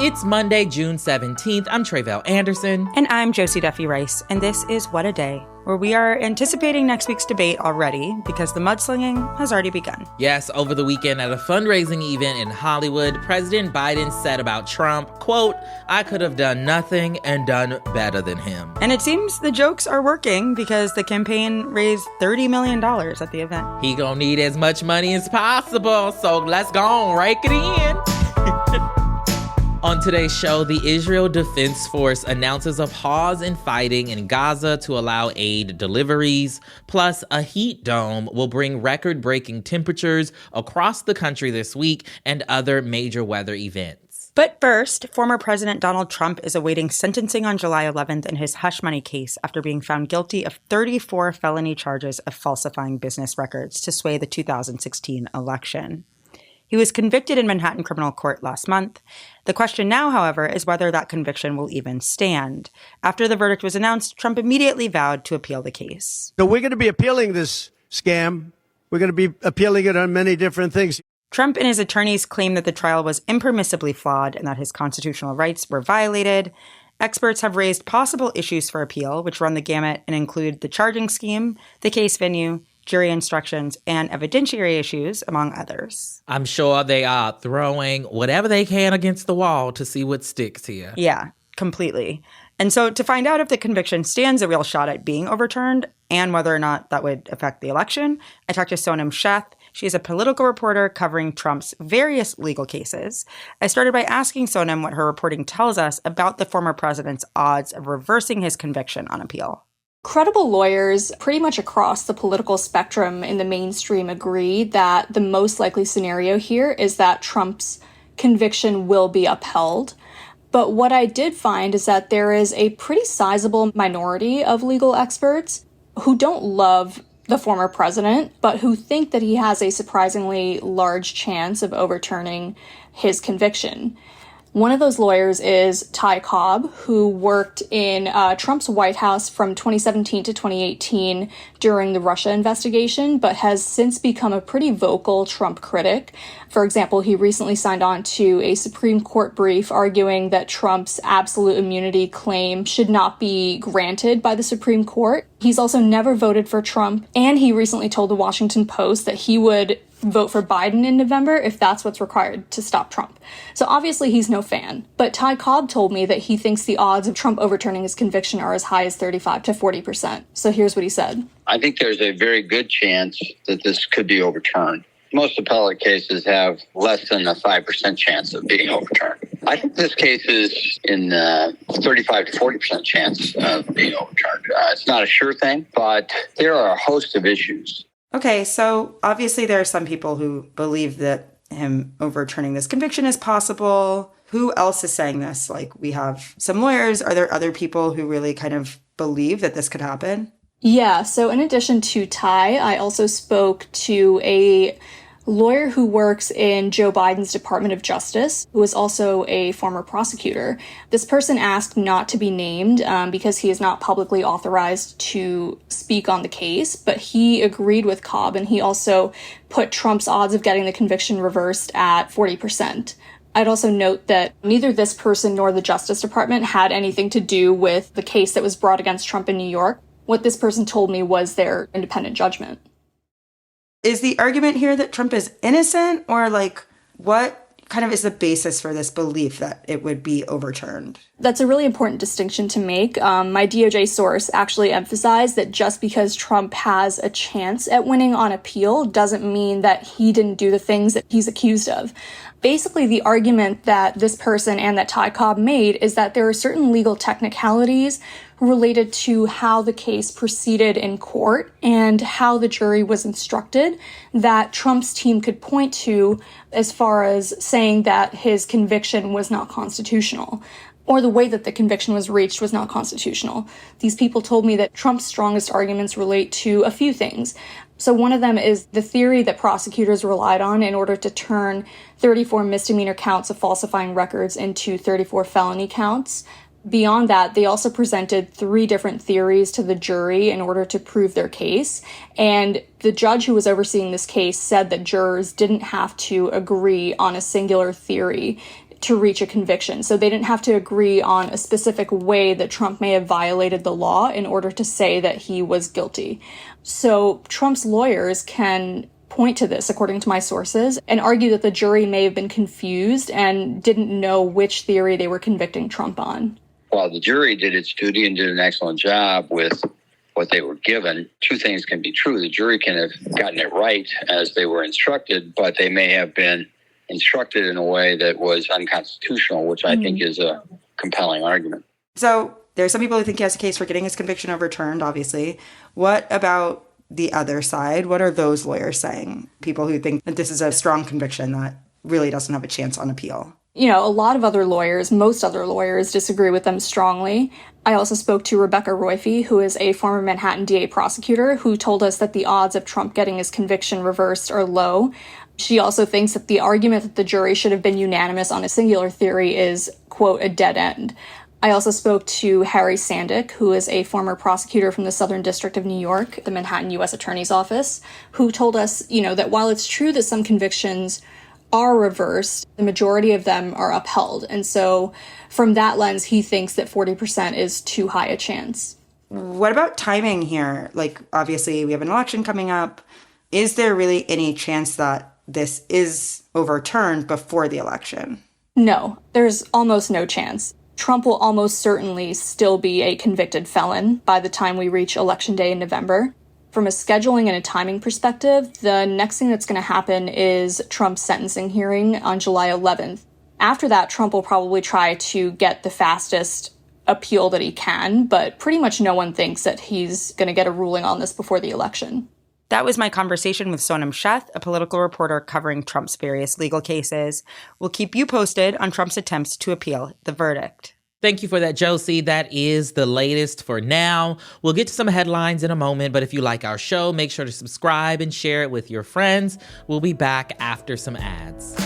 It's Monday, June 17th. I'm Tre'vell Anderson. And I'm Josie Duffy Rice. And this is What a Day, where we are anticipating next week's debate already because the mudslinging has already begun. Yes, over the weekend at a fundraising event in Hollywood, President Biden said about Trump, quote, "I could have done nothing and done better than him." And it seems the jokes are working because the campaign raised $30 million at the event. He gonna need as much money as possible, so let's go on, rake it in. On today's show, the Israel Defense Force announces a pause in fighting in Gaza to allow aid deliveries. Plus, a heat dome will bring record-breaking temperatures across the country this week and other major weather events. But first, former President Donald Trump is awaiting sentencing on July 11th in his hush money case after being found guilty of 34 felony charges of falsifying business records to sway the 2016 election. He was convicted in Manhattan criminal court last month. The question now, however, is whether that conviction will even stand. After the verdict was announced, Trump immediately vowed to appeal the case. So we're going to be appealing this scam. We're going to be appealing it on many different things. Trump and his attorneys claim that the trial was impermissibly flawed and that his constitutional rights were violated. Experts have raised possible issues for appeal, which run the gamut and include the charging scheme, the case venue, jury instructions, and evidentiary issues, among others. I'm sure they are throwing whatever they can against the wall to see what sticks here. Yeah, completely. And so to find out if the conviction stands a real shot at being overturned and whether or not that would affect the election, I talked to Sonam Sheth. She's a political reporter covering Trump's various legal cases. I started by asking Sonam what her reporting tells us about the former president's odds of reversing his conviction on appeal. Credible lawyers pretty much across the political spectrum in the mainstream agree that the most likely scenario here is that Trump's conviction will be upheld. But what I did find is that there is a pretty sizable minority of legal experts who don't love the former president, but who think that he has a surprisingly large chance of overturning his conviction. One of those lawyers is Ty Cobb, who worked in Trump's White House from 2017 to 2018 during the Russia investigation, but has since become a pretty vocal Trump critic. For example, he recently signed on to a Supreme Court brief arguing that Trump's absolute immunity claim should not be granted by the Supreme Court. He's also never voted for Trump, and he recently told the Washington Post that he would vote for Biden in November if that's what's required to stop Trump. So obviously he's no fan. But Ty Cobb told me that he thinks the odds of Trump overturning his conviction are as high as 35 to 40%. So here's what he said. I think there's a very good chance that this could be overturned. Most appellate cases have less than a 5% chance of being overturned. I think this case is in 35 to 40% chance of being overturned. It's not a sure thing, but there are a host of issues. Okay, so obviously there are some people who believe that him overturning this conviction is possible. Who else is saying this? Like, we have some lawyers. Are there other people who really kind of believe that this could happen? Yeah, so in addition to Ty, I also spoke to a lawyer who works in Joe Biden's Department of Justice, who is also a former prosecutor. This person asked not to be named because he is not publicly authorized to speak on the case, but he agreed with Cobb, and he also put Trump's odds of getting the conviction reversed at 40%. I'd also note that neither this person nor the Justice Department had anything to do with the case that was brought against Trump in New York. What this person told me was their independent judgment. Is the argument here that Trump is innocent, or like what kind of is the basis for this belief that it would be overturned? That's a really important distinction to make. My DOJ source actually emphasized that just because Trump has a chance at winning on appeal doesn't mean that he didn't do the things that he's accused of. Basically, the argument that this person and that Ty Cobb made is that there are certain legal technicalities related to how the case proceeded in court and how the jury was instructed that Trump's team could point to as far as saying that his conviction was not constitutional, or the way that the conviction was reached was not constitutional. These people told me that Trump's strongest arguments relate to a few things. So one of them is the theory that prosecutors relied on in order to turn 34 misdemeanor counts of falsifying records into 34 felony counts. Beyond that, they also presented 3 different theories to the jury in order to prove their case. And the judge who was overseeing this case said that jurors didn't have to agree on a singular theory to reach a conviction. So they didn't have to agree on a specific way that Trump may have violated the law in order to say that he was guilty. So Trump's lawyers can point to this, according to my sources, and argue that the jury may have been confused and didn't know which theory they were convicting Trump on. While the jury did its duty and did an excellent job with what they were given, two things can be true. The jury can have gotten it right as they were instructed, but they may have been instructed in a way that was unconstitutional, which I think is a compelling argument. So there are some people who think he has a case for getting his conviction overturned, obviously. What about the other side? What are those lawyers saying? People who think that this is a strong conviction that really doesn't have a chance on appeal. You know, a lot of other lawyers, most other lawyers, disagree with them strongly. I also spoke to Rebecca Royfee, who is a former Manhattan DA prosecutor, who told us that the odds of Trump getting his conviction reversed are low. She also thinks that the argument that the jury should have been unanimous on a singular theory is, quote, a dead end. I also spoke to Harry Sandick, who is a former prosecutor from the Southern District of New York, the Manhattan U.S. Attorney's Office, who told us, that while it's true that some convictions are reversed, the majority of them are upheld. And so from that lens, he thinks that 40% is too high a chance. What about timing here? Like, obviously, we have an election coming up. Is there really any chance that this is overturned before the election? No, there's almost no chance. Trump will almost certainly still be a convicted felon by the time we reach Election Day in November. From a scheduling and a timing perspective, the next thing that's going to happen is Trump's sentencing hearing on July 11th. After that, Trump will probably try to get the fastest appeal that he can, but pretty much no one thinks that he's going to get a ruling on this before the election. That was my conversation with Sonam Sheth, a political reporter covering Trump's various legal cases. We'll keep you posted on Trump's attempts to appeal the verdict. Thank you for that, Josie. That is the latest for now. We'll get to some headlines in a moment, but if you like our show, make sure to subscribe and share it with your friends. We'll be back after some ads.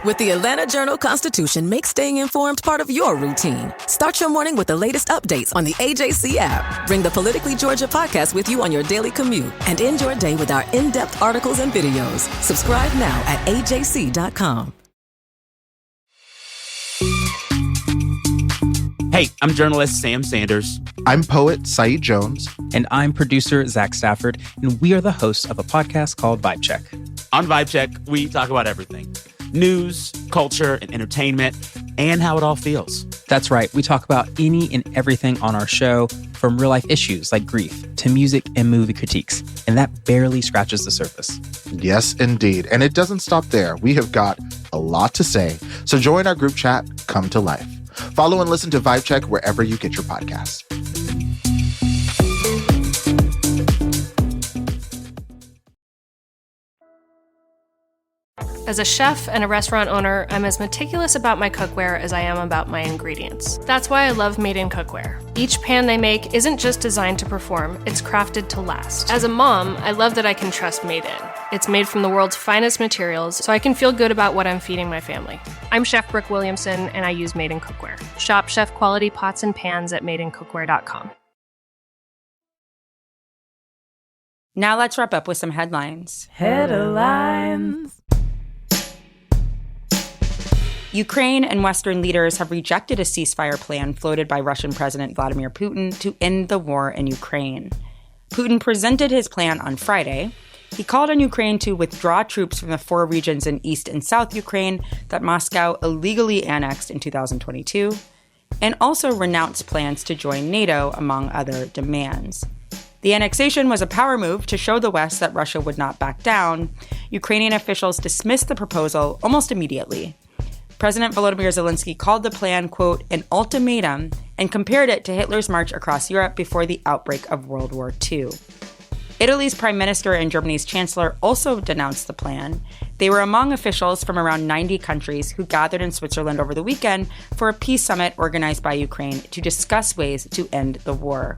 With the Atlanta Journal-Constitution, make staying informed part of your routine. Start your morning with the latest updates on the AJC app. Bring the Politically Georgia podcast with you on your daily commute and end your day with our in-depth articles and videos. Subscribe now at ajc.com. Hey, I'm journalist Sam Sanders. I'm poet Saeed Jones. And I'm producer Zach Stafford, and we are the hosts of a podcast called Vibe Check. On Vibe Check, we talk about everything. News, culture, and entertainment, and how it all feels. That's right. We talk about any and everything on our show, from real-life issues like grief to music and movie critiques. And that barely scratches the surface. Yes, indeed. And it doesn't stop there. We have got a lot to say. So join our group chat, Come to Life. Follow and listen to Vibe Check wherever you get your podcasts. As a chef and a restaurant owner, I'm as meticulous about my cookware as I am about my ingredients. That's why I love Made in Cookware. Each pan they make isn't just designed to perform, it's crafted to last. As a mom, I love that I can trust Made in. It's made from the world's finest materials, so I can feel good about what I'm feeding my family. I'm Chef Brooke Williamson, and I use Made in Cookware. Shop chef quality pots and pans at madeincookware.com. Now let's wrap up with some headlines. Headlines. Ukraine and Western leaders have rejected a ceasefire plan floated by Russian President Vladimir Putin to end the war in Ukraine. Putin presented his plan on Friday. He called on Ukraine to withdraw troops from the 4 regions in East and South Ukraine that Moscow illegally annexed in 2022, and also renounced plans to join NATO, among other demands. The annexation was a power move to show the West that Russia would not back down. Ukrainian officials dismissed the proposal almost immediately. President Volodymyr Zelensky called the plan, quote, an ultimatum, and compared it to Hitler's march across Europe before the outbreak of World War II. Italy's prime minister and Germany's chancellor also denounced the plan. They were among officials from around 90 countries who gathered in Switzerland over the weekend for a peace summit organized by Ukraine to discuss ways to end the war.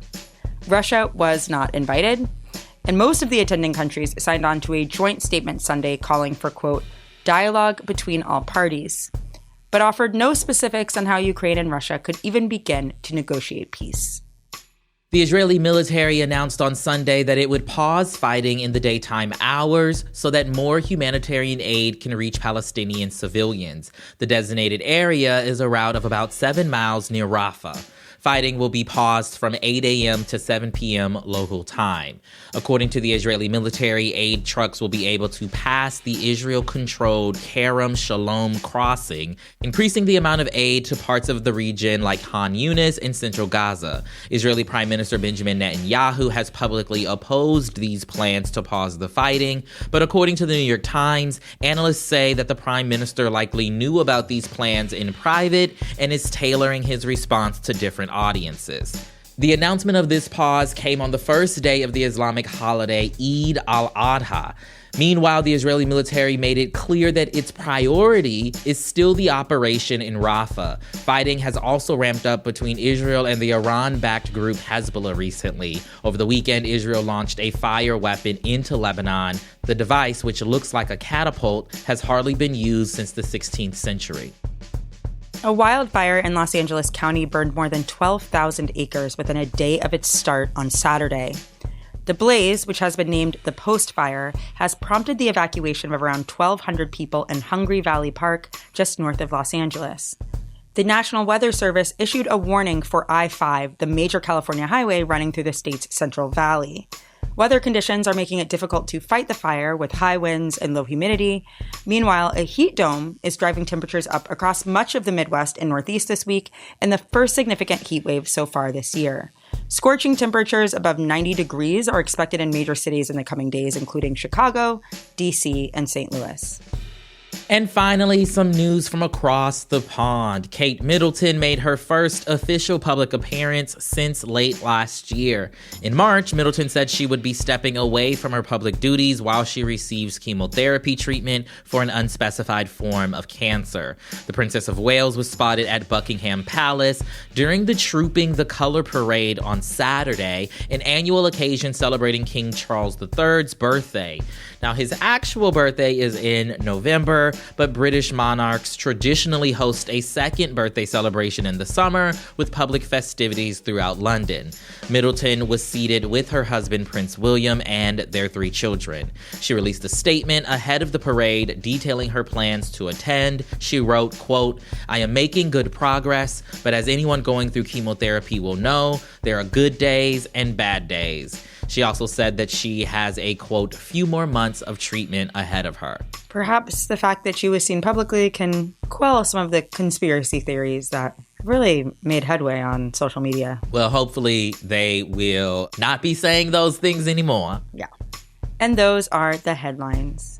Russia was not invited, and most of the attending countries signed on to a joint statement Sunday calling for, quote, dialogue between all parties, but offered no specifics on how Ukraine and Russia could even begin to negotiate peace. The Israeli military announced on Sunday that it would pause fighting in the daytime hours so that more humanitarian aid can reach Palestinian civilians. The designated area is a route of about 7 miles near Rafah. Fighting will be paused from 8 a.m. to 7 p.m. local time. According to the Israeli military, aid trucks will be able to pass the Israel-controlled Kerem Shalom crossing, increasing the amount of aid to parts of the region like Han Yunis in central Gaza. Israeli Prime Minister Benjamin Netanyahu has publicly opposed these plans to pause the fighting, but according to the New York Times, analysts say that the Prime Minister likely knew about these plans in private and is tailoring his response to different audiences. The announcement of this pause came on the first day of the Islamic holiday Eid al-Adha. Meanwhile, the Israeli military made it clear that its priority is still the operation in Rafah. Fighting has also ramped up between Israel and the Iran-backed group Hezbollah recently. Over the weekend, Israel launched a fire weapon into Lebanon. The device, which looks like a catapult, has hardly been used since the 16th century. A wildfire in Los Angeles County burned more than 12,000 acres within a day of its start on Saturday. The blaze, which has been named the Post Fire, has prompted the evacuation of around 1,200 people in Hungry Valley Park, just north of Los Angeles. The National Weather Service issued a warning for I-5, the major California highway running through the state's Central Valley. Weather conditions are making it difficult to fight the fire with high winds and low humidity. Meanwhile, a heat dome is driving temperatures up across much of the Midwest and Northeast this week in the first significant heat wave so far this year. Scorching temperatures above 90 degrees are expected in major cities in the coming days, including Chicago, D.C., and St. Louis. And finally, some news from across the pond. Kate Middleton made her first official public appearance since late last year. In March, Middleton said she would be stepping away from her public duties while she receives chemotherapy treatment for an unspecified form of cancer. The Princess of Wales was spotted at Buckingham Palace during the Trooping the Colour Parade on Saturday, an annual occasion celebrating King Charles III's birthday. Now, his actual birthday is in November, but British monarchs traditionally host a second birthday celebration in the summer with public festivities throughout London. Middleton was seated with her husband, Prince William, and their 3 children. She released a statement ahead of the parade detailing her plans to attend. She wrote, quote, "I am making good progress, but as anyone going through chemotherapy will know, there are good days and bad days." She also said that she has a, quote, "few more months of treatment ahead of her." Perhaps the fact that she was seen publicly can quell some of the conspiracy theories that really made headway on social media. Well, hopefully they will not be saying those things anymore. Yeah. And those are the headlines.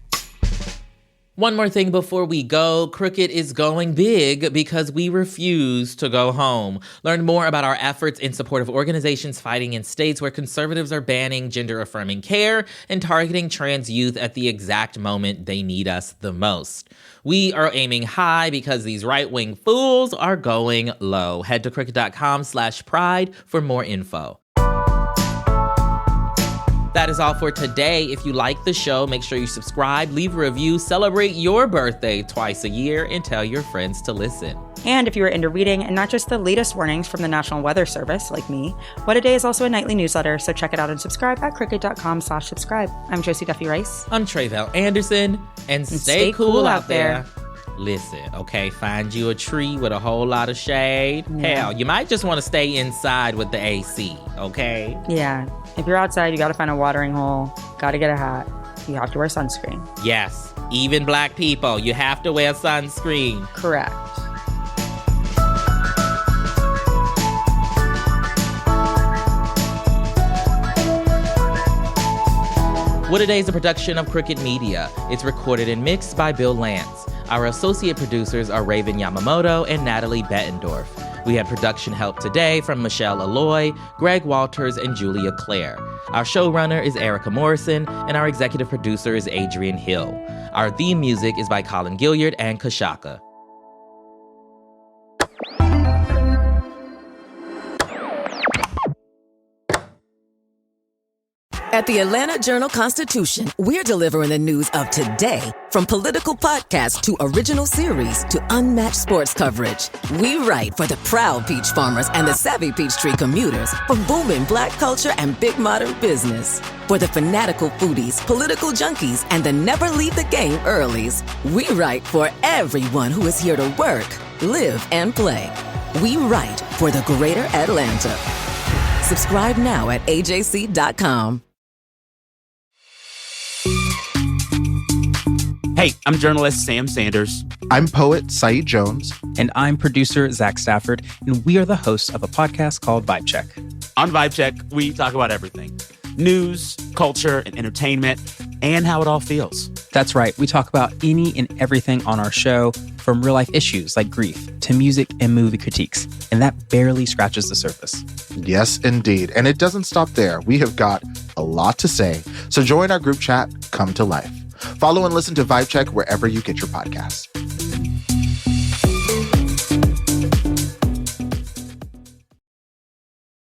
One more thing before we go, Crooked is going big because we refuse to go home. Learn more about our efforts in support of organizations fighting in states where conservatives are banning gender-affirming care and targeting trans youth at the exact moment they need us the most. We are aiming high because these right-wing fools are going low. Head to crooked.com/pride for more info. That is all for today. If you like the show, make sure you subscribe, leave a review, celebrate your birthday twice a year, and tell your friends to listen. And if you are into reading and not just the latest warnings from the National Weather Service, like me, What a Day is also a nightly newsletter, so check it out and subscribe at crooked.com/subscribe. I'm Josie Duffy Rice. I'm Tre'vell Anderson, and stay cool out there. Listen, okay, find you a tree with a whole lot of shade. Yeah. Hell, you might just want to stay inside with the AC, okay? Yeah. If you're outside, you got to find a watering hole. Got to get a hat. You have to wear sunscreen. Yes, even black people, you have to wear sunscreen. Correct. What a Day is a production of Crooked Media. It's recorded and mixed by Bill Lance. Our associate producers are Raven Yamamoto and Natalie Bettendorf. We had production help today from Michelle Alloy, Greg Walters, and Julia Clare. Our showrunner is Erica Morrison, and our executive producer is Adrian Hill. Our theme music is by Colin Gilliard and Kashaka. At the Atlanta Journal-Constitution, we're delivering the news of today. From political podcasts to original series to unmatched sports coverage. We write for the proud peach farmers and the savvy Peachtree commuters, for booming Black culture and big modern business. For the fanatical foodies, political junkies, and the never leave the game earlies. We write for everyone who is here to work, live, and play. We write for the greater Atlanta. Subscribe now at AJC.com. Hey, I'm journalist Sam Sanders. I'm poet Saeed Jones. And I'm producer Zach Stafford, and we are the hosts of a podcast called Vibe Check. On Vibe Check, we talk about everything. News, culture, and entertainment, and how it all feels. That's right. We talk about any and everything on our show, from real-life issues like grief to music and movie critiques. And that barely scratches the surface. Yes, indeed. And it doesn't stop there. We have got a lot to say. So join our group chat, Come to Life. Follow and listen to Vibe Check wherever you get your podcasts.